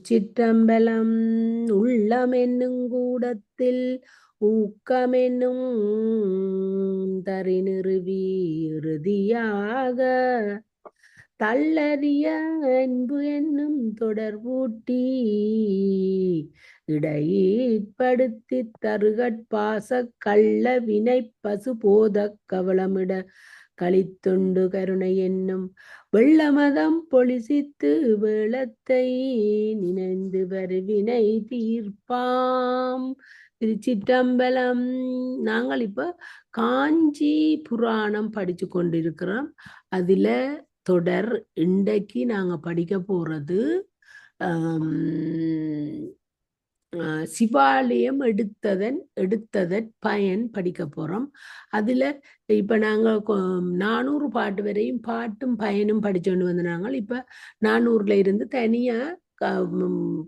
சிற்றம்பலம். உள்ளமென்னும் கூடத்தில் ஊக்கமென்னும் தறி நிறுவி இறுதியாக தள்ளறிய அன்பு என்னும் தொடர்பூட்டி இடையீட்படுத்தி தருகட்பாச கள்ள வினை பசு போத கவளமிட களித்துண்டு கருணை என்னும் வெள்ளமதம் பொலிசித்து வேளத்தை நினைந்து வருவினை தீர்ப்பாம். திருச்சிற்றம்பலம். நாங்கள் இப்ப காஞ்சி புராணம் படிச்சு கொண்டிருக்கிறோம். அதுல தொடர் இன்றைக்கு நாங்க படிக்க போறது சிவாலயம் எடுத்ததன் பயன் படிக்க போறோம். அதுல இப்ப நாங்க 400 பாட்டு வரையும் பாட்டும் பயனும் படிச்சோண்டு வந்து நாங்கள் இப்ப 400ல இருந்து தனியா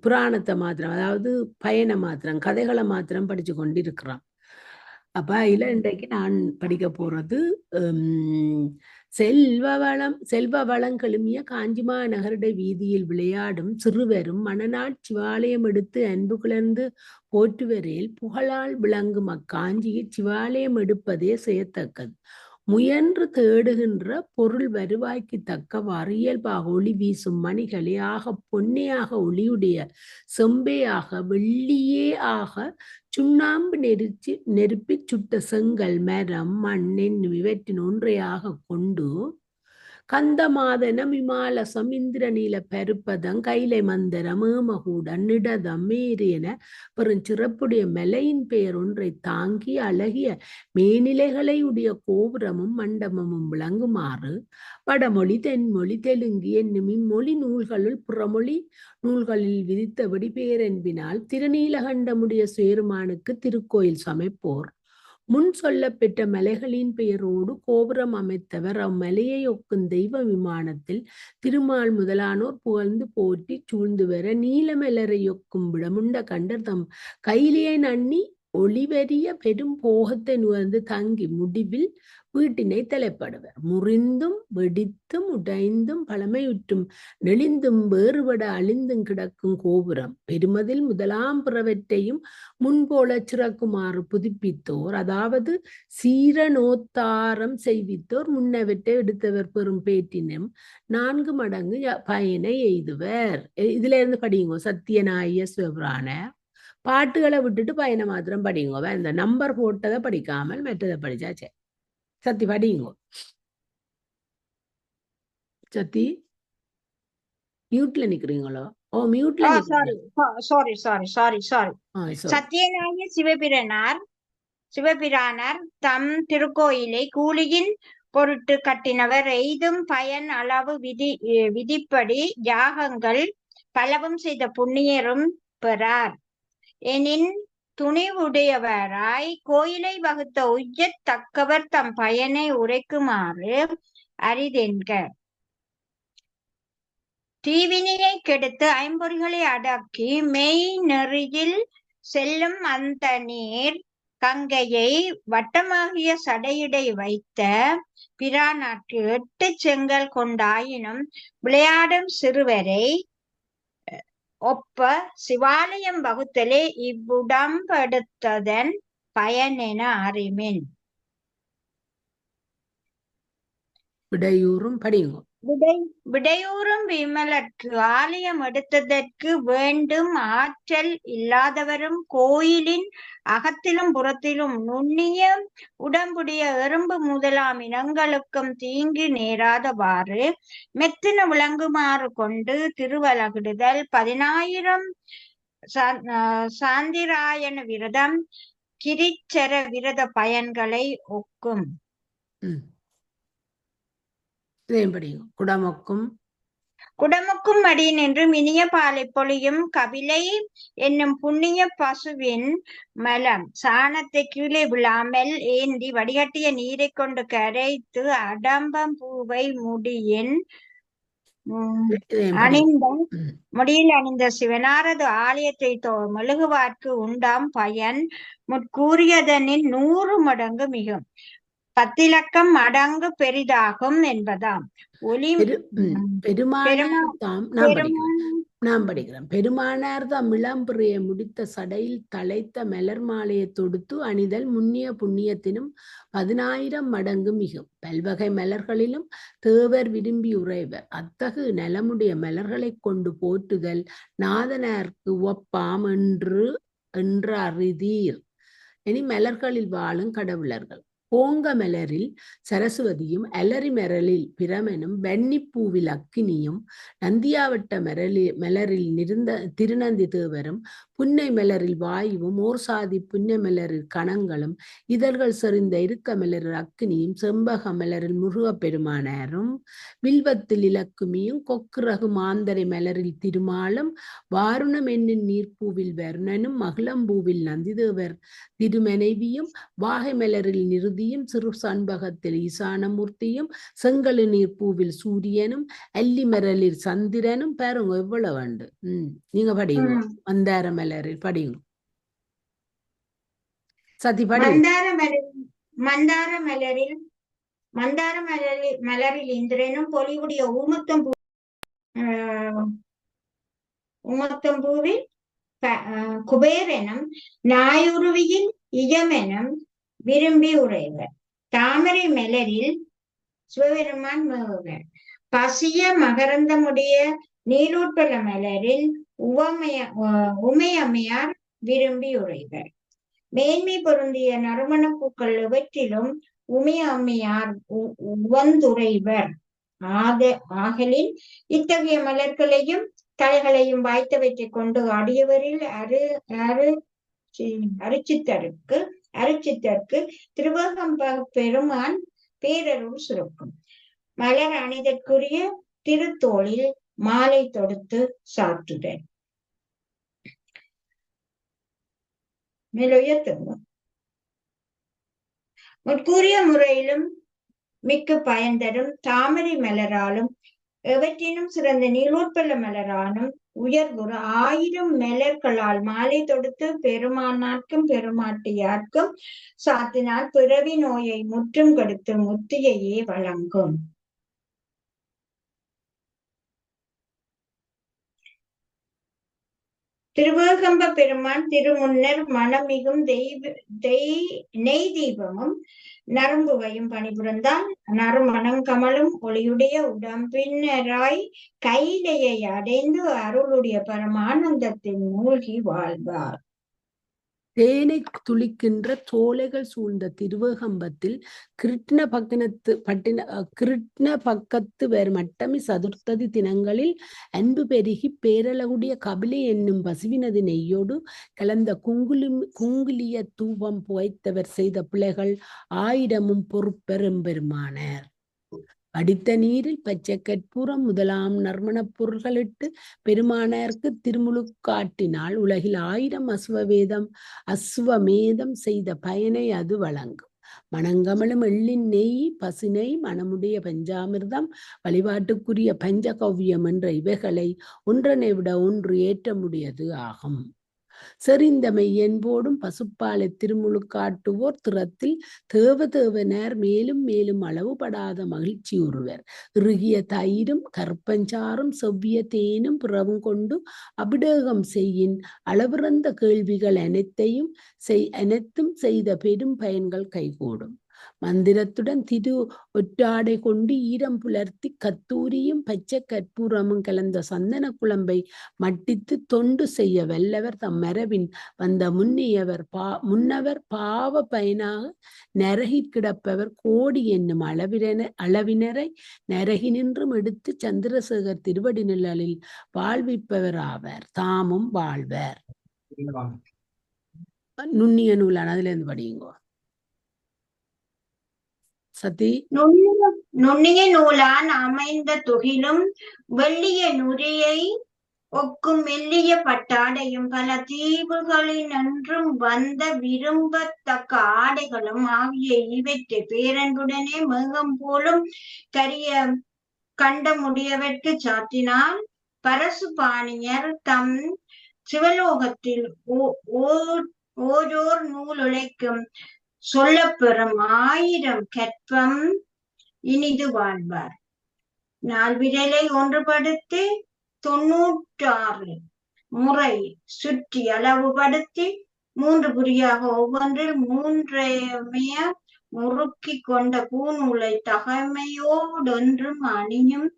புராணத்தை மாத்திரம், அதாவது பயனை மாத்திரம், கதைகளை மாத்திரம் படிச்சு கொண்டு இருக்கிறோம். அப்ப இதுல இன்றைக்கு நான் படிக்க போறது செல்வ வளம் கெழுமிய காஞ்சிமா நகருடைய வீதியில் விளையாடும் சிறுவரும் மணநாட் சிவாலயம் எடுத்து அன்பு கிளர்ந்து போற்றுவரையில் புகழால் விளங்கும் அக்காஞ்சியை சிவாலயம் எடுப்பதே செய்யத்தக்கது. முயன்று தேடுகின்ற பொருள் வருவாய்க்கு தக்கவாறு இயல்பாக ஒளி வீசும் மணிகளே ஆக பொன்னையாக ஒளியுடைய செம்பையாக வெள்ளியே ஆக சுண்ணாம்பு நெருப்பிச் சுட்ட செங்கல் மரம் மண் என்னும் இவற்றின் ஒன்றையாக கொண்டு கந்தமாதனம் இமாலசம் இந்திரநீல பருப்பதம் கைலை மந்தரம் ஏமகூடன் நிடதம் மேரியன பெரும் சிறப்புடைய மலையின் பெயர் ஒன்றை தாங்கி அழகிய மேனிலைகளை உடைய கோபுரமும் மண்டபமும் விளங்குமாறு வடமொழி தென்மொழி தெலுங்கு என்னும் இம்மொழி நூல்களுள் புறமொழி நூல்களில் விதித்தபடி பேரன்பினால் திருநீலகண்டமுடைய சேருமானுக்கு திருக்கோயில் சமைப்போர் முன் சொல்ல பெற்ற மலைகளின் பெயரோடு கோபுரம் அமைத்தவர் அம்மலையை ஒக்கும் தெய்வ விமானத்தில் திருமால் முதலானோர் புகழ்ந்து போற்றி சூழ்ந்து வர நீலமலரை ஒக்கும் விடமுண்ட கண்டர் தம் கையிலேயே நன்னி ஒளிவரிய பெரும் போகத்தை நுகர்ந்து தங்கி முடிவில் வீட்டினை தலைப்படுவர். முறிந்தும் வெடித்தும் உடைந்தும் பழமையுற்றும் நெளிந்தும் வேறுபட அழிந்தும் கிடக்கும் கோபுரம் பெருமதில் முதலாம் பிறவற்றையும் முன்போல சிறக்குமாறு புதுப்பித்தோர், அதாவது சீரநோத்தாரம் செய்வித்தோர் முன்னவற்றை எடுத்தவர் பெறும் பேட்டினும் 4 மடங்கு பயனை எய்துவர். இதுல இருந்து படியுங்க. சத்தியநாய சிவபுராண பாட்டுகளை விட்டுட்டு பயனை மாத்திரம் படிங்க. இந்த நம்பர் போட்டதை படிக்காமல் மற்றதை படிச்சாச்சே. சத்தி படிங்கோ. சத்தி மியூட்ல நிக்கிறீங்களோ? ஓ மியூட்ல. சாரி. சத்தியநாய சிவபிரானார் தம் திருக்கோயிலை கூலியின் பொருட்டு கட்டினவர். எய்தும் பயன் அளவு விதிப்படி யாகங்கள் பலவும் செய்த புண்ணியரும் பெறார். எனின் துணிவுடையவராய் கோயிலை வகுத்த உய்யத் தக்கவர் தம் பயனை உரைக்குமாறு அரிதென்க. தீவினையை கெடுத்து ஐம்பொறிகளை அடக்கி மெய் நெறியில் செல்லும் அந்த நீர் கங்கையை வட்டமாகிய சடையிடை வைத்த பிரானாற்கு 8 செங்கல் கொண்டாயினும் விளையாடும் சிறுவரை ஒப்ப சிவாலயம் வகுத்தலே இவ்வுடம்பெடுத்ததன் பயன் என அறிமின். விடையூறும் படியுங்க. விடையூறும் விமலற்கு ஆலயம் எடுத்ததற்கு வேண்டும் ஆற்றல் இல்லாதவரும் கோயிலின் அகத்திலும் புறத்திலும் நுண்ணிய உடம்புடைய எறும்பு முதலாம் இனங்களுக்கும் தீங்கு நேராதவாறு மெத்தின விளங்குமாறு கொண்டு திருவலகிடுதல் 10,000 சாந்திராயண விரதம் கிரிச்சர விரத பயன்களை ஒக்கும். குடமுக்கும் அடி நின்று மினிய பாலை பொழியும் கபிலை என்னும் புண்ணிய பசுவின் மலம் சாணத்தை கீழே விழாமல் ஏந்தி வடிகட்டிய நீரை கொண்டு கரைத்து அடம்பம் பூவை முடியில் அணிந்த சிவனாரது ஆலயத்தை மெழுகுவார்க்கு உண்டாம் பயன் முற்கூறியதனில் 100 மடங்கு மிகும் 10 இலக்கம் மடங்கு பெரிதாகும் என்பதாம். நான் படிக்கிறேன். பெருமானார் தம் இளம்பிறைய முடித்த சடையில் தழைத்த மலர் மாலையை தொடுத்து அணிதல் முன்னிய புண்ணியத்தினும் 10,000 மடங்கு மிகும். பல்வகை மலர்களிலும் தேவர் விரும்பி உறைவர். அத்தகு நலமுடைய மலர்களைக் கொண்டு போற்றுதல் நாதனார்க்கு ஒப்பாம் என்று அறிதீர். இனி மலர்களில் வாழும் கடவுளர்கள். கோங்க மலரில் சரஸ்வதியும், அலரி மலரில் பிரமனும், வன்னிப்பூவில் அக்கினியும், நந்தியாவட்ட மலரில் திருநந்தி தேவரும், புன்னை மலரில் வாயுவும், ஓர் சாதி புன்னை மலரில் கணங்களும், இதழ்கள் செறிந்த இருக்க மலரில் அக்கினியும், செம்பக மலரில் முருகப்பெருமானாரும், வில்வத்தில் இலக்குமியும், கொக்குரகு மாந்தரை மலரில் திருமாலும், வாருணம் என்னும் நீர்ப்பூவில் வருணனும், மகிழம்பூவில் நந்திதேவர் திருமனைவியும், வாகை மலரில் நிருதியும், சிறு சண்பகத்தில் ஈசானமூர்த்தியும், செங்கழு நீர்ப்பூவில் சூரியனும், அல்லி மலரில் சந்திரனும். பாருங்க எவ்வளவு உண்டு. நீங்க படிங்க. மந்தார மலரில் படிங்க. சதி படி. மந்தார மலரில் இந்திரனும், பொலிவுடைய ஊமத்தம் பூவில் குபேரனும், நாயுருவியில் இயமெனும் விரும்பி உறைவர். தாமரை மலரில் சிவபெருமான் மேவுவர். பசிய மகரந்தமுடைய நீலூட்பல மலரில் உமையம்மையார் விரும்பி உறைவர். மேன்மை பொருந்திய நறுமண பூக்கள் எவற்றிலும் உமையம்மையார் உவந்துரைவர். ஆகலின் இத்தகைய மலர்களையும் தலைகளையும் வாய்த்தவற்றை கொண்டு அடியவரில் அருச்சித்தற்கு திருவகம்ப பெருமான் பேரருள் சுரக்கும். மலர் அணிதற்குரிய திருத்தோளில் மாலை தொடுத்து சாற்றுதல். முற்கூறிய முறையிலும் மிக்க பயன் தரும் தாமரை மலராலும் எவற்றினும் சிறந்த நீலோற்பல மலராலும் உயர்வுற 1000 மலர்களால் மாலை தொடுத்து பெருமானார்க்கும் பெருமாட்டியார்க்கும் சாத்தினால் பிறவி நோயை முற்றும் கெடுத்து முத்தியையே வழங்கும். திருவேகம்ப பெருமான் திருமுன்னர் மனமிகும் நெய் தீபமும் நரம்புவையும் பணிபுரிந்தால் நறுமணம் கமலும் ஒளியுடைய உடம்பினராய் கையிலையை அடைந்து அருளுடைய பரமானந்தத்தில் மூழ்கி வாழ்வார். தேனை துளிக்கின்ற சோலைகள் சூழ்ந்த திருவேகம்பத்தில் கிருட்ண பக்கத்து வேறு மட்டமி சதுர்த்ததி தினங்களில் அன்பு பெருகி பேரழகுடைய கபிலை என்னும் பசுவினது நெய்யோடு கலந்த குங்குலிய தூபம் புகைத்தவர் செய்த பிள்ளைகள் 1000 பொறுப்பெரும்பெருமானார். அடித்த நீரில் பச்சை கற்பூரம் முதலாம் நறுமணப் பொருள்களிட்டு பெருமானாருக்கு திருமுழுக்காட்டினால் உலகில் 1000 அஸ்வமேதம் செய்த பயனை அது வழங்கும். மணங்கமலும் எள்ளின் நெய், பசுனை, மணமுடைய பஞ்சாமிர்தம், வழிபாட்டுக்குரிய பஞ்சகவ்யம் என்ற இவைகளை ஒன்றனை விட ஒன்று ஏற்ற முடியது ஆகும். செறிந்தமை என்போடும் பசுப்பாலை திருமுழுக்காட்டுவோர் திறத்தில் தேவதேவனார் மேலும் மேலும் அளவுபடாத மகிழ்ச்சி உறுவர். இறுகிய தயிரும் கற்பஞ்சாரும் செவ்விய தேனும் பிறவும் கொண்டு அபிடேகம் செய்யின் அளவிறந்த கேள்விகள் அனைத்தும் செய்த பெரும் பயன்கள் கைகூடும். மந்திரத்துடன் திரு ஒற்றாடை கொண்டு ஈரம் புலர்த்தி கத்தூரியும் பச்சை கற்பூரமும் கலந்த சந்தன குழம்பை மட்டித்து தொண்டு செய்ய வல்லவர் தம் மரபின் வந்த முன்னவர் பாவ பயனாக நரகி கிடப்பவர் கோடி என்னும் அளவினரை நரகி நின்றும் எடுத்து சந்திரசேகர் திருவடி நிழலில் வாழ்விப்பவர் ஆவர். தாமும் வாழ்வர். நுண்ணிய நூலான அதுல இருந்து படியுங்கோ. சதி. நுண்ணிய நூலான் அமைந்த துகிலும் வெள்ளிய நுரையை ஒக்கும் மெல்லிய பட்டாடையும் பல தீவுகளில் நின்றும் வந்த விரும்பத்தக்க ஆடைகளும் ஆகிய இவற்றை பேரன்புடனே மேகம் போலும் கரிய கண்டமுடையவர்க்கு சாத்தினால் பரசு பாணியர் தம் சிவலோகத்தில் ஓரோர் நூல் உழைக்கும் சொல்லப்பெறும் 1000 கற்பம் இனிது வாழ்வார். 4 விரலை ஒன்றுபடுத்தி 96 முறை சுற்றி அளவுபடுத்தி 3 குறியாக ஒவ்வொன்றில் 3 முறுக்கிக் கொண்ட பூநூலை தகைமையோடொன்றும் அணியும்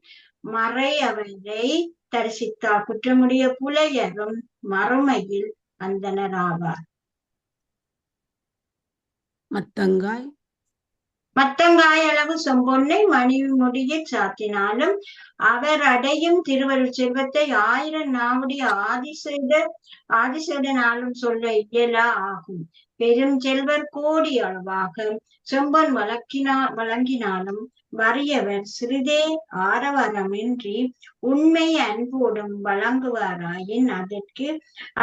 மறையவரை தரிசித்தால் குற்றமுடைய புலையரும் மறுமையில் அந்தனராவார். மத்தங்காய் மத்தங்காய் அளவு செம்பொன்னை மணிமுடியில் சாத்தினாலும் அவர் அடையும் திருவருள் செல்வத்தை 1000 நாவுடைய ஆதிசேடனாலும் சொல்ல இயலா ஆகும். பெரும் செல்வர் கோடி அளவாக செம்பொன் வழங்கினாலும் வறியவர் சிறிதே ஆரவாரமின்றி உண்மை அன்போடும் வழங்குவாராயின் அதற்கு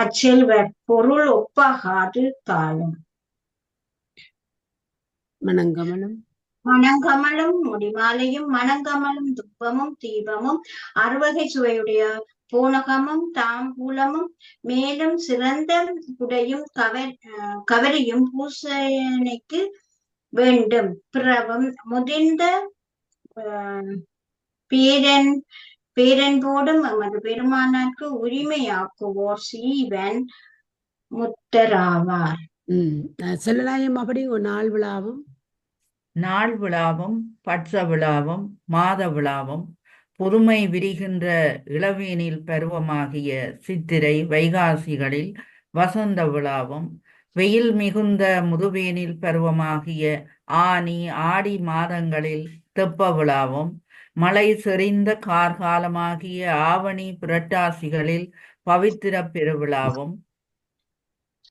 அச்செல்வர் பொருள் ஒப்பாகாது தாழும். மணங்கமலம் மணங்கமலும் முடிமாலையும் மணங்கமலும் துப்பமும் தீபமும் 6 வகை சுவையுடைய போனகமும் தாம்பூலமும் மேலும் சிறந்த குடையும் கவரியும் பூசணைக்கு வேண்டும். பிறவும் முதிர்ந்த பேரன்போடும் எமது பெருமானாருக்கு உரிமையாக்குவோர் சீவன் முத்தராவார். சொல்லலாயம் அப்படி நாள் விழாவும் நாள் விழாவும் பட்ச விழாவும் மாத விழாவும் புதுமை விரிகின்ற இளவேனில் பருவமாகிய சித்திரை வைகாசிகளில் வசந்த விழாவும் வெயில் மிகுந்த முதுவேனில் பருவமாகிய ஆனி ஆடி மாதங்களில் தெப்ப விழாவும் மழை செறிந்த கார்காலமாகிய ஆவணி புரட்டாசிகளில் பவித்திர பெருவிழாவும்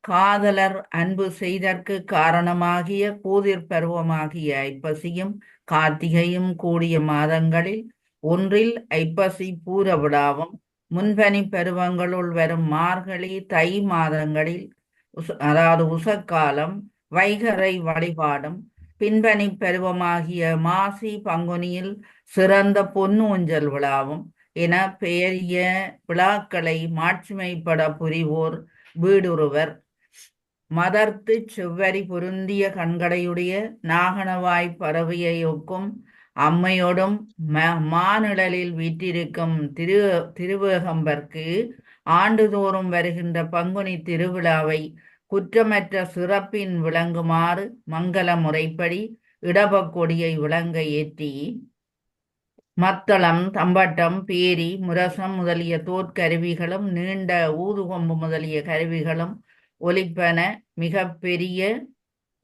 காதலர் அன்பு செய்தற்கு காரணமாகிய கூதிர் பருவமாகிய ஐப்பசியும் கார்த்திகையும் கூடிய மாதங்களில் ஒன்றில் ஐப்பசி பூர விழாவும் முன்பனி பருவங்களுள் வரும் மார்கழி தை மாதங்களில் அதாவது உசக்காலம் வைகரை வழிபாடும் பின்பனி பருவமாகிய மாசி பங்குனியில் சிறந்த பொன்னூஞ்சல் விழாவும் என பெரிய விழாக்களை மாட்சிமைப்பட புரிவோர் வீடுருவர். மதர்த்து செவ்வரி பொருந்திய கண்களையுடைய நாகனவாய் பறவையை ஒக்கும் அம்மையோடும் மாநிழலில் வீற்றிருக்கும் திருவேகம்பர்க்கு ஆண்டுதோறும் வருகின்ற பங்குனி திருவிழாவை குற்றமற்ற சிறப்பின் விளங்குமாறு மங்கள முறைப்படி இடபக்கொடியை விளங்க ஏற்றி மத்தளம் தம்பட்டம் பேரி முரசம் முதலிய தோற்கருவிகளும் நீண்ட ஊதுகொம்பு முதலிய கருவிகளும் ஒலிப்பன மிக பெரிய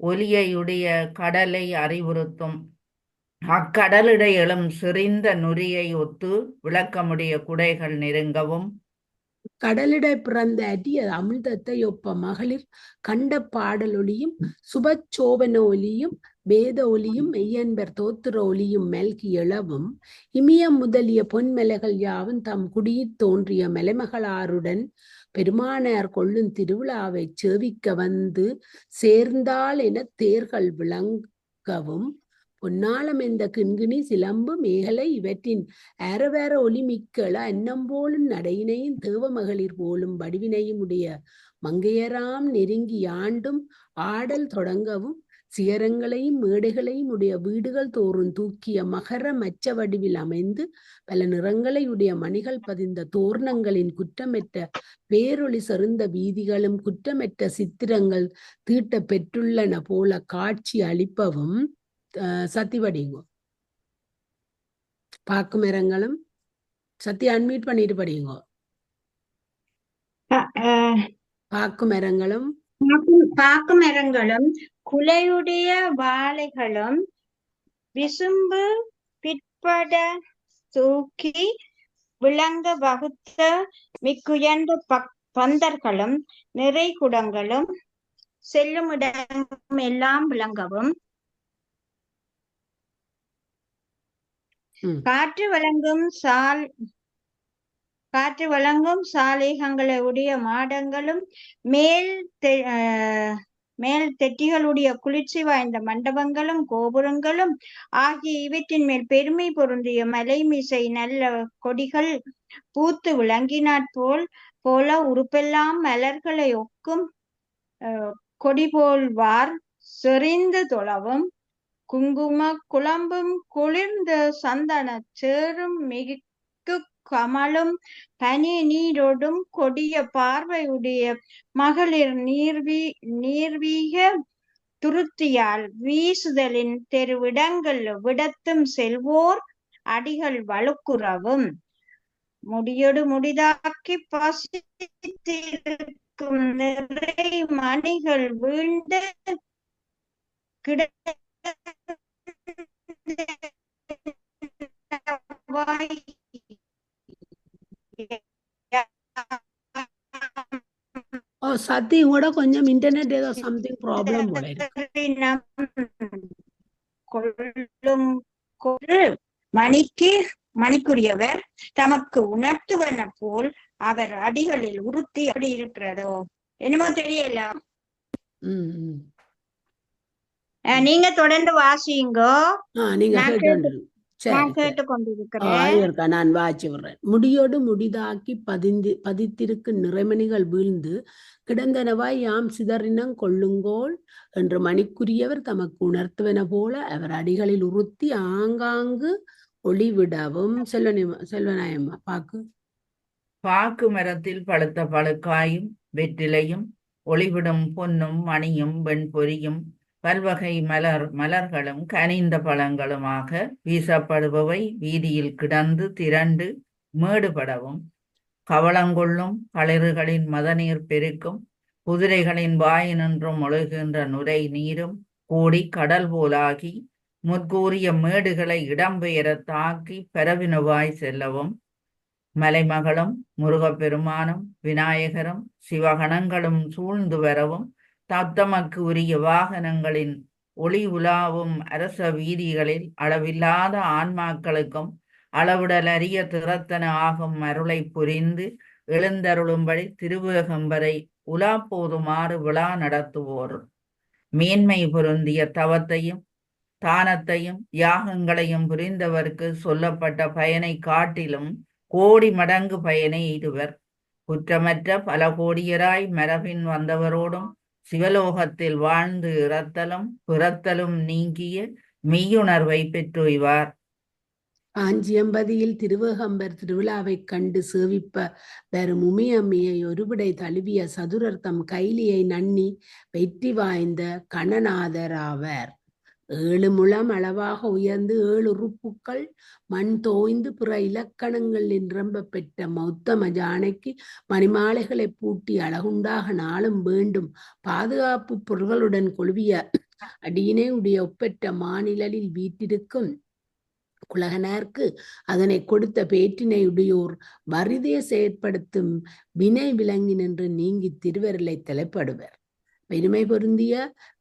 ஒலியையுடைய கடலை அறிவுறுத்தும். அக்கடலிடை எழும் செறிந்த நுரியை ஒத்து விளக்கமுடைய குடைகள் நெருங்கவும் கடலிடை பிறந்த அடிய அமிர்தத்தை ஒப்ப மகளிர் கண்ட பாடலொலியும் சுபச்சோபன ஒலியும் வேத ஒலியும் மெய்யன்பர் தோத்திர ஒலியும் மெல்கி எழவும் இமியம் முதலிய பொன்மலைகள் யாவும் தம் குடியிற் தோன்றிய மலைமகளாருடன் பெருமானார் கொள்ளும் திருவிழாவை சேவிக்க வந்து சேர்ந்தால் என தேர்கள் விளங்கவும் பொன்னாளம் எந்த கிண்கிணி சிலம்பு மேகலை இவற்றின் அறவேற ஒலிமிக்கள அன்னம்போலும் நடையினையும் தேவமகளிர் போலும் வடிவினையும் உடைய மங்கையராம் நெருங்கி ஆண்டும் ஆடல் தொடங்கவும் சிகரங்களையும் மேடைகளையும் உடைய வீடுகள் தோறும் தூக்கிய மகர மச்ச வடிவில் அமைந்து பல நிறங்களை உடைய மணிகள் பதிந்த தோரணங்களின் குற்றமற்ற பேரொளி செறிந்த வீதிகளும் குற்றமற்ற சித்திரங்கள் தீட்ட பெற்றுள்ளன போல காட்சி அளிப்பவும் சத்தி படிங்கோ. பாக்கு மரங்களும் சத்தி அன்மியூட் பண்ணிட்டு படிங்கோ. பாக்கு மரங்களும் குலையுடைய வாழைகளும் விசும்பு பிற்பட தூக்கி விளங்க வகுத்த மிக்குயர்ந்த பந்தர்களும் நிறை குடங்களும் செல்லுமிடம் எல்லாம் விளங்கவும் காற்று வழங்கும் சாலேகங்களை உடைய மாடங்களும் மேல் தெட்டிகளுடைய குளிர்ச்சி வாய்ந்த மண்டபங்களும் கோபுரங்களும் ஆகிய இவற்றின் மேல் பெருமை பொருந்திய மலைமிசை நல்ல கொடிகள் பூத்து விளங்கினாற் போல உறுப்பெல்லாம் மலர்களை ஒக்கும் கொடி போல்வார் செறிந்து தொழவும் குங்கும குழம்பும் குளிர்ந்த சந்தன சேரும் மிகு கமழும் பனி நீரொடும் கொடிய பார்வையுடைய மகளிர் நீர்வீக துருத்தியால் வீசுதலின் தெருவிடங்கள் விடத்தும் செல்வோர் அடிகள் வழுக்குறவும் முடியொடு முடிதாக்கி பசித்திருக்கும் நிறை மணிகள் வீழ்ந்து சத்தி கூட கொஞ்சம் இன்டர்நெட் ஏதோ சம்திங் ப்ராப்ளம் போல இருக்கு. மணிக்குரியவர் தமக்கு உணர்த்துவன போல் அவர் அடிகளில் உறுத்தி அப்படி இருக்கிறதோ என்னமோ தெரியல. நீங்க தொடர்ந்து வாசிங்கோ. நீங்க கேட்டுக்கொண்டிருக்கிறேன். நான் வாசி விடுறேன். முடியோடு முடிதாக்கி பதித்திருக்கு நிறைமணிகள் வீழ்ந்து கிடந்தனவாய் யாம் சிதறினம் கொள்ளுங்கோள் என்று மணிக்குரியவர் தமக்கு உணர்த்துவன போல அவர் அடிகளில் உறுத்தி ஆங்காங்கு ஒளிவிடவும். செல்வநாயம்மா பாக்கு மரத்தில் பழுத்த பழுக்காயும் வெற்றிலையும் ஒளிவிடும் பொன்னும் மணியும் வெண்பொரியும் பல்வகை மலர்களும் கனிந்த பழங்களுமாக வீசப்படுபவை வீதியில் கிடந்து திரண்டு மேடுபடவும் கவளங்கொள்ளும் களிறுகளின் மதநீர் பெருக்கும் குதிரைகளின் வாயினின்றும் ஒழுகின்ற நுரை நீரும் கூடி கடல் போலாகி முற்கூறிய மேடுகளை இடம்பெயர தாக்கி பரவினவாய் செல்லவும் மலைமகளும் முருகப்பெருமானும் விநாயகரும் சிவகணங்களும் சூழ்ந்து வரவும் தத்தமக்கு உரிய வாகனங்களின் ஒளி உலாவும் அரச வீதிகளில் அளவில்லாத ஆன்மாக்களுக்கும் அளவிடலறிய திறத்தன ஆகும் அருளை புரிந்து எழுந்தருளும்படி திருவேகம்பரை உலா போதுமாறு விழா நடத்துவோர் மேன்மை பொருந்திய தவத்தையும் தானத்தையும் யாகங்களையும் புரிந்தவர்க்கு சொல்லப்பட்ட பயனை காட்டிலும் கோடி மடங்கு பயனை எய்துவர். குற்றமற்ற பல கோடியராய் மரபின் வந்தவரோடும் சிவலோகத்தில் வாழ்ந்து இறத்தலும் பிறத்தலும் நீங்கிய மெய்யுணர்வை பெற்றுய்வார். காஞ்சியம்பதியில் திருவேகம்பர் திருவிழாவைக் கண்டு சேவிப்ப வரும் உமியம்மியை ஒருவிடை தழுவிய சதுரர்த்தம் கைலியை நன்னி வெற்றி வாய்ந்த கணநாதராவர். 7 முழம் அளவாக உயர்ந்து 7 உறுப்புக்கள் மண் தோய்ந்து பிற இலக்கணங்கள் நிரம்ப பெற்ற மௌத்தம ஜானைக்கு மணிமாலைகளை பூட்டி அழகுண்டாக நாளும் வேண்டும் பாதுகாப்பு பொருள்களுடன் கொழுவிய அடியினை உடைய ஒப்பற்ற மாநிலில் வீட்டிருக்கும் குலகனார்க்கு அதனை கொடுத்த பேற்றினை உடையோர் வரிதே செயற்படுத்தும் வினை விலங்கி நின்று நீங்கி திருவருளை தலைப்படுவர். பெருமை பொருந்திய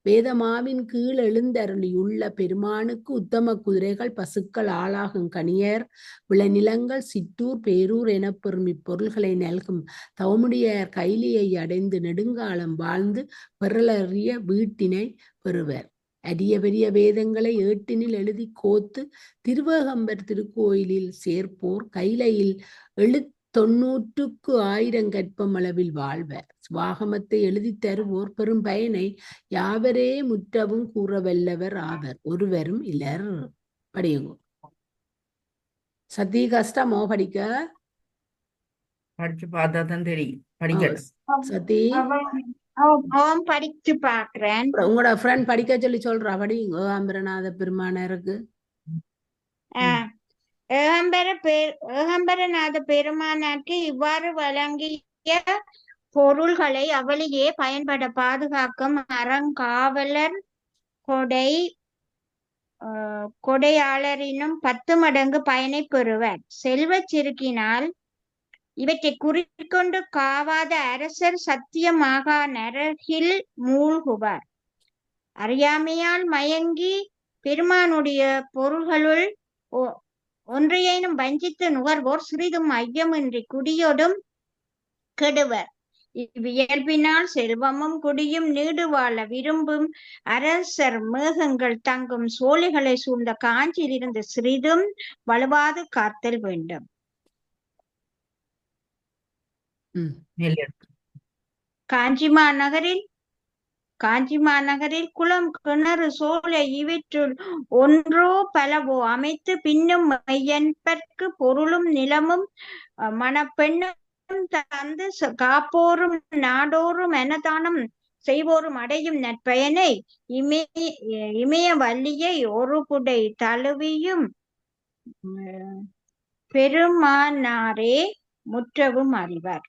வேதமாவின் கீழ் எழுந்தருளியுள்ள பெருமானுக்கு உத்தம குதிரைகள் பசுக்கள் ஆளாகும் கனியர் விளைநிலங்கள் சிற்றூர் பேரூர் எனப்பெறும் இப்பொருள்களை நல்கும் தவமுடியார் கைலியை அடைந்து நெடுங்காலம் வாழ்ந்து பெறலறிய வீட்டினை பெறுவர். அரிய பெரிய வேதங்களை ஏட்டினில் எழுதி கோத்து திருவேகம்பர் திருக்கோயிலில் சேர்ப்போர் கைலையில் 90,000 கற்பம் அளவில் வாழ்வர். சுவாகமத்தை எழுதி தருவோர் பெரும் பயனை யாவரே முற்றவும் கூற வல்லவர் ஆவர், ஒருவரும் இலர். படியுங்க. சத்தி கஷ்டமோ படிக்க? படிச்சு பார்த்தா தான் தெரியும். படிக்க சத்தி படிச்சு பாக்குறேன். உங்களோட ஃப்ரெண்ட் படிக்க சொல்லி சொல்றா. படியுங்க. அம்பரநாத பெருமானருக்கு ஏகம்பரநாத பெருமானாருக்கு இவ்வாறு வழங்கிய பொருள்களை அவளியே பயன்பட பாதுகாக்கும் அறங்காவலர் கொடையாளரினும் 10 மடங்கு பயனை பெறுவர். செல்வச் சிறுக்கினால் இவற்றை குறிக்கொண்டு காவாத அரசர் சத்தியமாக நரகில் மூழ்குவார். அறியாமையால் மயங்கி பெருமானுடைய பொருள்களுள் ஒன்றையேனும் வஞ்சித்து நுகர்வோர் சிறிதும் ஐயமின்றி குடியோடும் கெடுவர். இவ்வியல்பினால் செல்வமும் குடியும் நீடு வாழ விரும்பும் அரசர் மேகங்கள் தங்கும் சோலைகளை சூழ்ந்த காஞ்சியிலிருந்து சிறிதும் வலுவாது காத்தல் வேண்டும். காஞ்சி மாநகரில் காஞ்சி மாநகரில் குளம், கிணறு, சோலை இவற்றுள் ஒன்றோ பலவோ அமைத்து பின்னும் மெய்யன்பர்க்கு பொருளும் நிலமும் மணப்பெண்ணும் தந்து காப்போரும் நாடோறும் அன்னதானம் செய்வோரும் அடையும் நற்பயனை இமய வள்ளியை ஒரு குடை தழுவியும் பெருமானாரே முற்றவும் அறிவார்.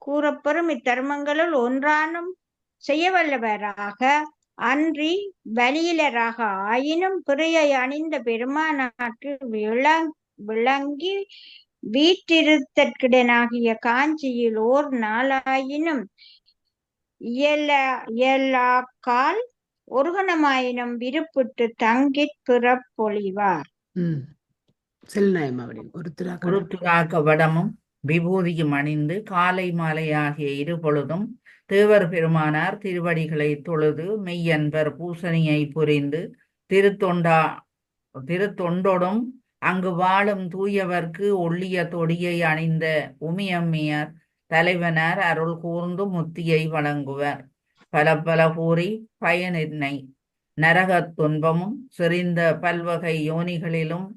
கூறப்பெறும் இத்தர்மங்களுள் ஒன்றானும் செய்யவல்லவராக அன்றி வலியிலராக ஆயினும் பிறையை அணிந்த பெருமானாற்கு விளங்கி வீற்றிருத்தற்கிடனாகிய காஞ்சியில் ஓர் நாளாயினும் இயலாக்கால் ஒருகணமாயினும் விருப்பிட்டு தங்கிற் பிறப்பொழிவார். ஒருத்துராக்க வடமும் விபூதியும் அணிந்து காலை மாலை ஆகிய இருபொழுதும் தேவர் பெருமானார் திருவடிகளை தொழுது மெய்யன்பர் பூசணியை புரிந்து திருத்தொண்டொடும் அங்கு வாழும் தூயவர்க்கு ஒள்ளிய தொடியை அணிந்த உமியம்மியர் தலைவனார் அருள் கூர்ந்து முத்தியை வழங்குவர். பல பல கூறி பயனின்னை நரகத் துன்பமும் செறிந்த பல்வகை யோனிகளிலும்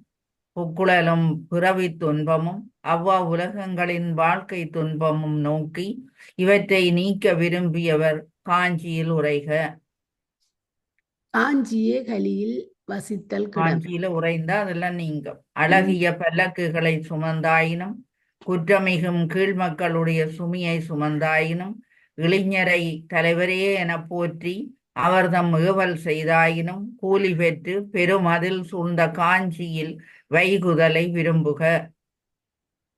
புக்குழலும் பிறவி துன்பமும் அவ்வா உலகங்களின் வாழ்க்கை துன்பமும் நோக்கி இவற்றை நீக்க விரும்பியவர் காஞ்சியில் உரைக. காஞ்சியே கலியில் வசித்தல். காஞ்சியில உரைந்தா அதெல்லாம் நீங்க அழகிய பல்லக்குகளை சுமந்தாயினும் குற்றமிகும் கீழ்மக்களுடைய சுமையை சுமந்தாயினும் இளைஞரை தலைவரே என போற்றி அவர்தம் ஏவல் செய்தாயினும் கூலி பெற்று பெருமதில் சூழ்ந்த காஞ்சியில் வைகுதலை விரும்புக.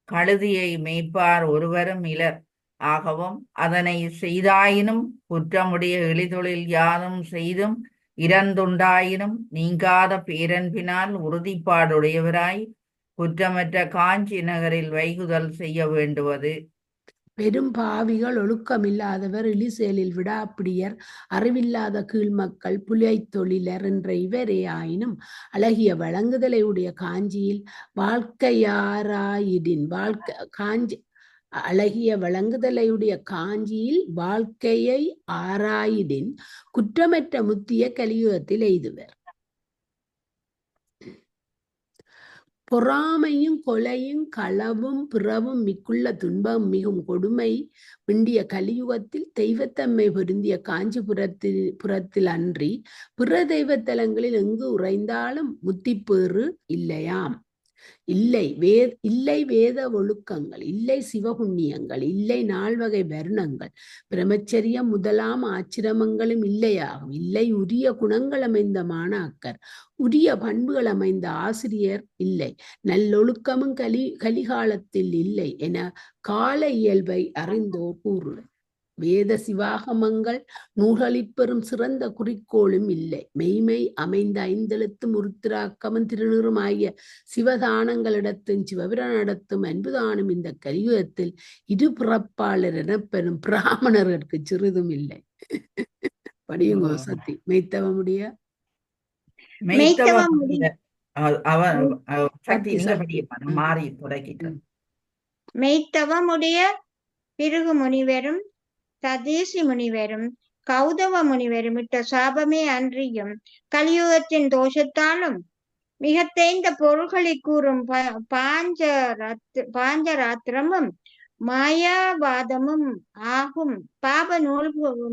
கழுதியை மேய்ப்பார் ஒருவரும் இலர் ஆகவும் அதனை செய்தாயினும் குற்றமுடைய எளிதொழில் யாதும் செய்தும் இறந்துண்டாயினும் நீங்காத பேரன்பினால் உறுதிப்பாடுடையவராய் குற்றமற்ற காஞ்சி நகரில் வைகுதல் செய்ய வேண்டுவது. பெரும் பாவிகள், ஒழுக்கமில்லாதவர், இழிசெயலில் விடாப்பிடியர், அறிவில்லாத கீழ்மக்கள், புலை தொழிலர் என்ற இவரே ஆயினும் அழகிய வழங்குதலை உடைய காஞ்சியில் வாழ்க்கையாராயிடின் அழகிய வழங்குதலையுடைய காஞ்சியில் வாழ்க்கையை ஆராயிடின் குற்றமற்ற முத்திய கலியுகத்தில் எய்துவர். பொறாமையும் கொலையும் களவும் பிறவும் மிக்குள்ள துன்பம் மிகும் கொடுமை விண்டிய கலியுகத்தில் தெய்வத்தன்மை பொருந்திய காஞ்சிபுரத்தில் அன்றி பிற தெய்வத்தலங்களில் எங்கு உறைந்தாலும் முத்திப்பேறு இல்லையாம். இல்லை வேத ஒழுக்கங்கள், இல்லை சிவபுண்ணியங்கள், இல்லை நால்வகை வருணங்கள், பிரம்மச்சரியம் முதலாம் ஆச்சிரமங்களும் இல்லையாகும். இல்லை உரிய குணங்கள் அமைந்த மாணாக்கர், உரிய பண்புகள் அமைந்த ஆசிரியர் இல்லை, நல்லொழுக்கமும் கலிகாலத்தில் இல்லை என கால இயல்பை அறிந்தோர் கூறுவர். வேத சிவாகமங்கள் நூல்களிற்பெறும் சிறந்த குறிக்கோளும் இல்லை. மெய்மை அமைந்த ஐந்தெழுத்தும் உருத்திராக்கமும் திருநீறும் ஆகிய சிவதானங்களிடத்தும் சிவபிரனிடத்தும் அன்புதானும் இந்த கலியுகத்தில் இரு பிறப்பாளர் எனப்பெறும் பிராமணர்களுக்கு சிறிதும் இல்லை. படியுங்கோ சத்தி. மெய்த்தவமுடைய மெய்த்தவமுடைய பிருகு முனிவரும் சதீசி முனிவரும் கௌதவ முனிவரும் இட்ட சாபமே அன்றியும் கலியுகத்தின் தோஷத்தாலும் மிக தேய்ந்த பொருள்களை கூறும் பாஞ்சராத்திரமும் மாயாவாதமும் ஆகும் பாப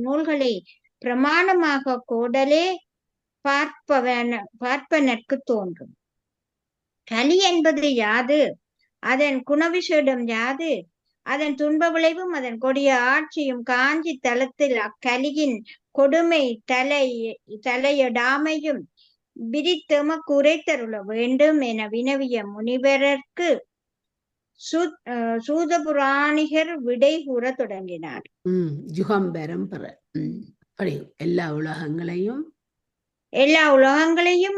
நூல்களை பிரமாணமாக கோடலே பார்ப்பனற்கு தோன்றும். கலி என்பது யாது? அதன் குணவிசேடம் யாது? அதன் துன்ப விளைவும் அதன் கொடிய ஆட்சியும் காஞ்சி தலத்தில் அக்கலியின் கொடுமை தலையடாமையும் விரித்தமக்கு உரைத்தருள வேண்டும் என வினவிய முனிவரற்கு சூதபுராணிகர் விடை கூற தொடங்கினார். யுகம்பரம் பெற எல்லா உலகங்களையும் எல்லா உலகங்களையும்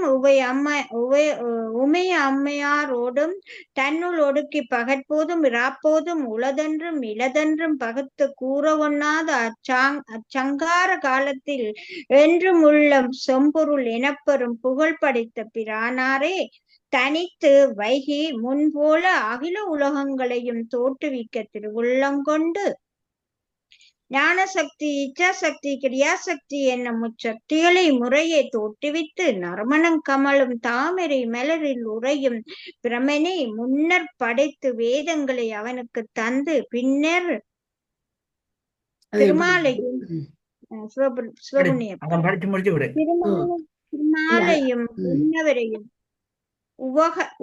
உமைய அம்மையாரோடும் தன்னுள் ஒடுக்கி பகற்போதும் இராப்போதும் உளதென்றும் இலதென்றும் பகுத்து கூற ஒண்ணாத அச்சங்கார காலத்தில் என்றும் உள்ள செம்பொருள் எனப்பெறும் புகழ் படைத்த பிரானாரே தனித்து வைகி முன்போல அகில உலகங்களையும் தோற்றுவிக்க திருவுள்ளங்கொண்டு ஞானசக்தி, இச்சாசக்தி, கிரியாசக்தி என்னும் முச்சக்திகளை முறையே தோற்றுவித்து நறுமணம் கமலும் தாமரை மலரில் உறையும் பிரமனை முன்னர் படைத்து வேதங்களை அவனுக்கு தந்து பின்னர் திருமாலையும் திருமாலையும் முன்னவரையும்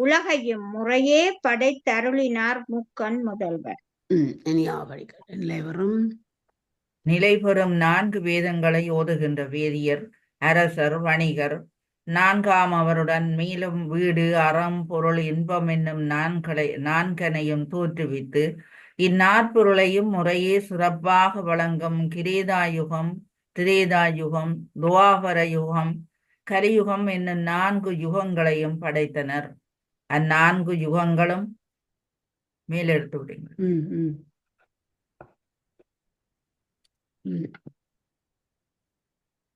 உலகையும் முறையே படைத்தருளினார் முக்கண் முதல்வர். நிலைபெறும் 4 வேதங்களை ஓதுகின்ற வேதியர், அரசர், வணிகர், நான்காம் அவருடன் மேலும் வீடு, அறம், பொருள், இன்பம் என்னும் நான்கனையும் தோற்றுவித்து இந்நாற்பொருளையும் முறையே சிறப்பாக வழங்கும் கிரேதாயுகம், திரேதாயுகம், துவாபர யுகம், கலியுகம் என்னும் 4 யுகங்களையும் படைத்தனர். அந்நான்கு யுகங்களும் மேலெடுத்து விடுங்கள்.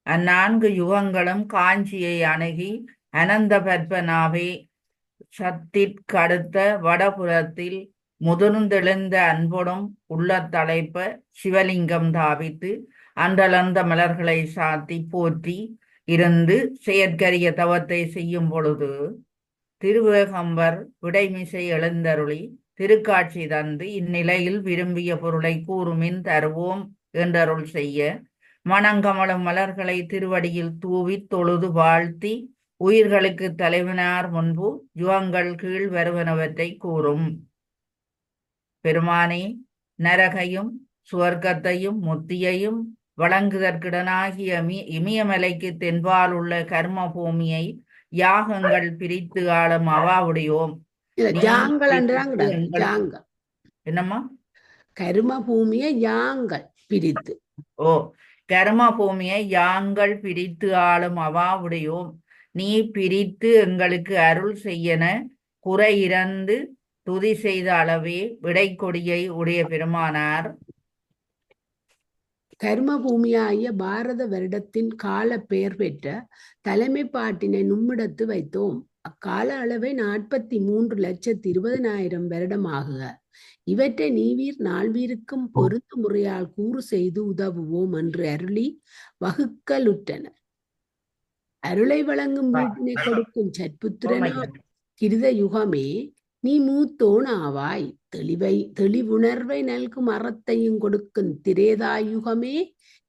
அந்நான்கு யுகங்களும் காஞ்சியை அணுகி அனந்த பத்மநாபே சத்திற்கடுத்த வடபுறத்தில் முதிர்ந்தெழுந்த அன்பொடும் உள்ள தலைப்ப சிவலிங்கம் தாவித்து அன்றளந்த மலர்களை சாத்தி போற்றி இருந்து செயற்கரிய தவத்தை செய்யும் பொழுது திருவேகம்பர் விடைமிசை எழுந்தருளி திருக்காட்சி தந்து இந்நிலையில் விரும்பிய பொருளை கூறுமின் தருவோம் என்றருள் செய்ய மணங்கமலும் மலர்களை திருவடியில் தூவி தொழுது வாழ்த்தி உயிர்களுக்கு தலைவனார் முன்பு யுகங்கள் கீழ் வருவனவற்றை கூறும். பெருமானே, நரகையும் சுவர்க்கத்தையும் முத்தியையும் வழங்குதற்கிடனாகிய இமயமலைக்கு தென்பால் உள்ள கர்ம பூமியை யாகங்கள் பிரித்து ஆளும் அவாவுடையோம். என்னம்மா? கர்ம பூமியை யாங்கள் பிரித்து கர்ம பூமியை யாங்கள் பிரித்து ஆளும் அவாவுடையோம். நீ பிரித்து எங்களுக்கு அருள் செய்யன குறை இறந்து துதி செய்த அளவே விடை கொடியை உடைய பெருமானார். கர்ம பூமியாகிய பாரத வருடத்தின் கால பெயர் பெற்ற தலைமை பாட்டினை நும்மிடத்து வைத்தோம். அக்கால அளவை 43,20,000 வருடமாகுக. இவற்றை நீவீர் நால்வீருக்கும் பொருத்த முறையால் கூறு செய்து உதவுவோம் என்று அருளி வகுக்கலுற்றனர். அருளை வழங்கும் வீட்டினை கொடுக்கும் சற்புத்திரனா கிருத யுகமே நீ மூத்தோன் ஆவாய். தெளிவுணர்வை நல்கும் அறத்தையும் கொடுக்கும் திரேதாயுகமே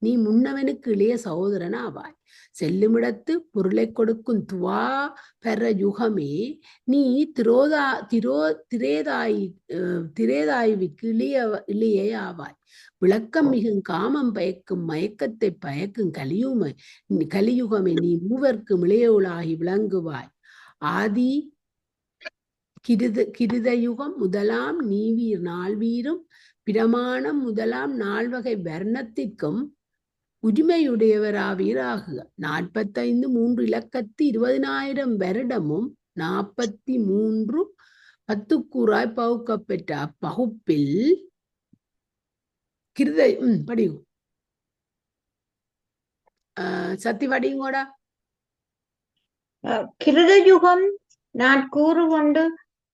நீ முன்னவனுக்கு இளைய சகோதரன் ஆவாய். செல்லுமிடத்து பொருளை கொடுக்கும் துவாபர யுகமே நீ திரேதாயுவுக்கு இளைய ஆவாய். விளக்கம் மிகும் காமம் பயக்கும் மயக்கத்தை பயக்கும் கலியுகமே நீ மூவர்க்கு இளையோளாகி விளங்குவாய். ஆதி கிருதயுகம் முதலாம் நீவீர் நால்வீரும் பிரமாணம் முதலாம் 4 வகை வர்ணத்திற்கும் உரிமையுடையவராவீராகுக. 45 3 இலக்கத்து 20,000 வருடமும் 43 10 கூறாய் பகுக்கப்பெற்ற அப்பகுப்பில் படியும் சத்தி படியுங்கோடா. கிருதயுகம் நான் கூறுகொண்டு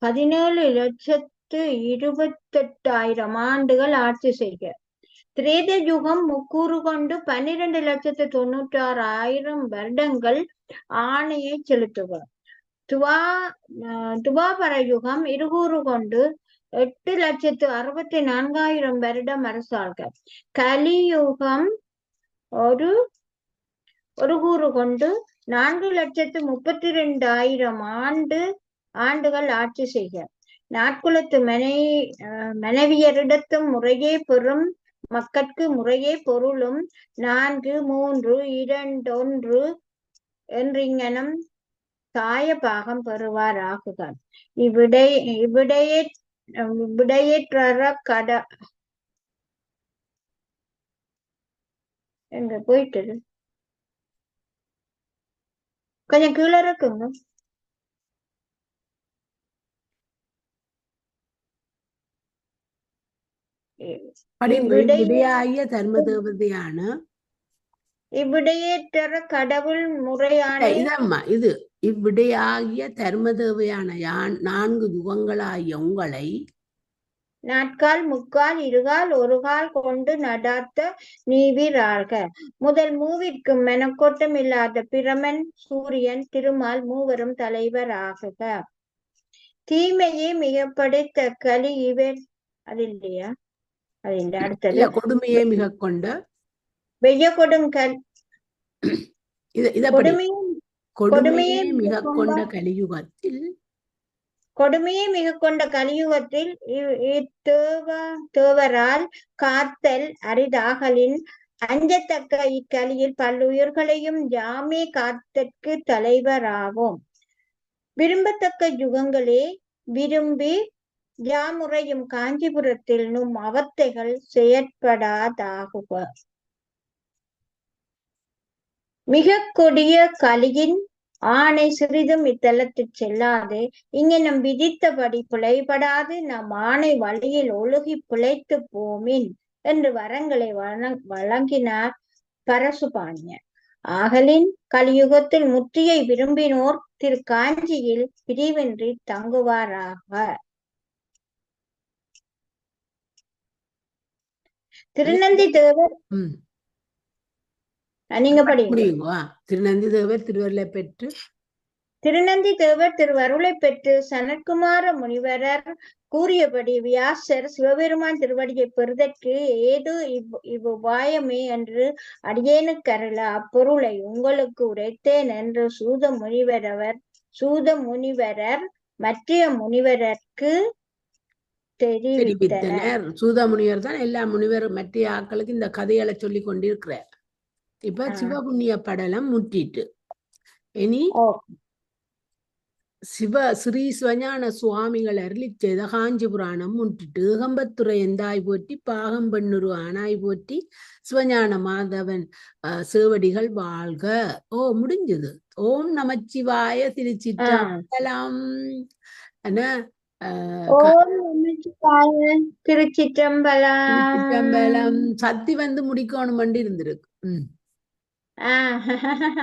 17,28,000 ஆண்டுகள் ஆட்சி செய்க. திரேத யுகம் முக்கூறு கொண்டு 12,96,000 வருடங்கள் ஆணையை செலுத்துக. துவாபர யுகம் இருகூறு கொண்டு 8,64,000 வருடம் அரசாள்க. கலியுகம் ஒரு கூறு கொண்டு 4,32,000 ஆண்டுகள் ஆட்சி செய்க. நாட்குலத்து மனைவியரிடத்தும் முறையே பெறும் மக்கட்கு முறையே பொருளும் 4, 3, 2, 1 என்றிங்கனம் தாய பாகம் பெறுவார் ஆகுக. இவ்விடையேற்ற எங்க போயிட்டு கொஞ்சம் கீழே இருக்குங்க. இவ்விடையாகிய தர்ம தேவதையான இவ்விடையேற்ற கடவுள் முறையான இதம்மா இது இவ்விடையாகிய தர்ம தேவையான 4 யுகங்களாகிய உங்களை நாட்கால் முக்கால் இருகால் ஒரு கால் கொண்டு நடாத்த நீவிராக. முதல் மூவிற்கும் மெனக்கோட்டம் இல்லாத பிரமன் சூரியன் திருமால் மூவரும் தலைவர் ஆகுக. தீமையே மிக படைத்த கலி இவர் அது இல்லையா? அது இல்லை. அடுத்தது கொடுமையே மிக கொண்ட வெய்ய கொடுங்கல் கொடுமையே மிக கொண்ட கலியுகத்தில் கொடுமையே மிக கொண்ட கலியுகத்தில் தேவரால் காத்தல் அரிதாகலின் அஞ்சத்தக்க இக்கலியில் பல்லுயிர்களையும் யாமே காத்தற்கு தலைவராவோம். விரும்பத்தக்க யுகங்களே விரும்பி யாமுறையும் காஞ்சிபுரத்தில் நும் அவத்தைகள் செயற்படாதாகுக. மிக கொடிய கலியின் ஆணை சிறிதும் இத்தலத்தில் செல்லாது இங்கெனம் விதித்தபடி பிழைபடாது நம் ஆணை வழியில் ஒழுகி பிழைத்து போமின் என்று வரங்களை வழங்கினார் பரசுபாணியர். ஆகலின் கலியுகத்தில் முற்றியை விரும்பினோர் திரு காஞ்சியில் பிரிவின்றி தங்குவாராக. திருநந்தி தேவர் நீங்க படிங்க. திருநந்தி தேவர் திருவருளை பெற்று திருநந்தி தேவர் திருவருளை பெற்று சனற்குமார முனிவரர் கூறியபடி வியாசர் சிவபெருமான் திருவடியை பெறுதற்கு ஏதோ இவ்வுபாயமே என்று அடியேனுக்கருள அப்பொருளை உங்களுக்கு உரைத்தேன் என்று சூத முனிவரர் மற்ற முனிவரற்கு தெரிவித்தனர். சூத முனிவர் தான் எல்லா முனிவர் மற்ற ஆட்களுக்கு இந்த கதைகளை சொல்லி கொண்டிருக்கிறார். இப்ப சிவபுண்ணிய படலம் முற்றிட்டு இனி ஸ்ரீ சிவஞான சுவாமிகள் அருளி செய்த காஞ்சி புராணம் முற்றிட்டு ஏகம்பத்துறை எந்தாய் போற்றி பாகம்பெண்ணுரு ஆனாய் போற்றி சிவஞான மாதவன் சேவடிகள் வாழ்க. முடிஞ்சது. ஓம் நமச்சிவாய திருச்சிற்றம்பலம். திருச்சிற்றம்பலம். சக்தி வந்து முடிக்கணும் இருந்திருக்கு.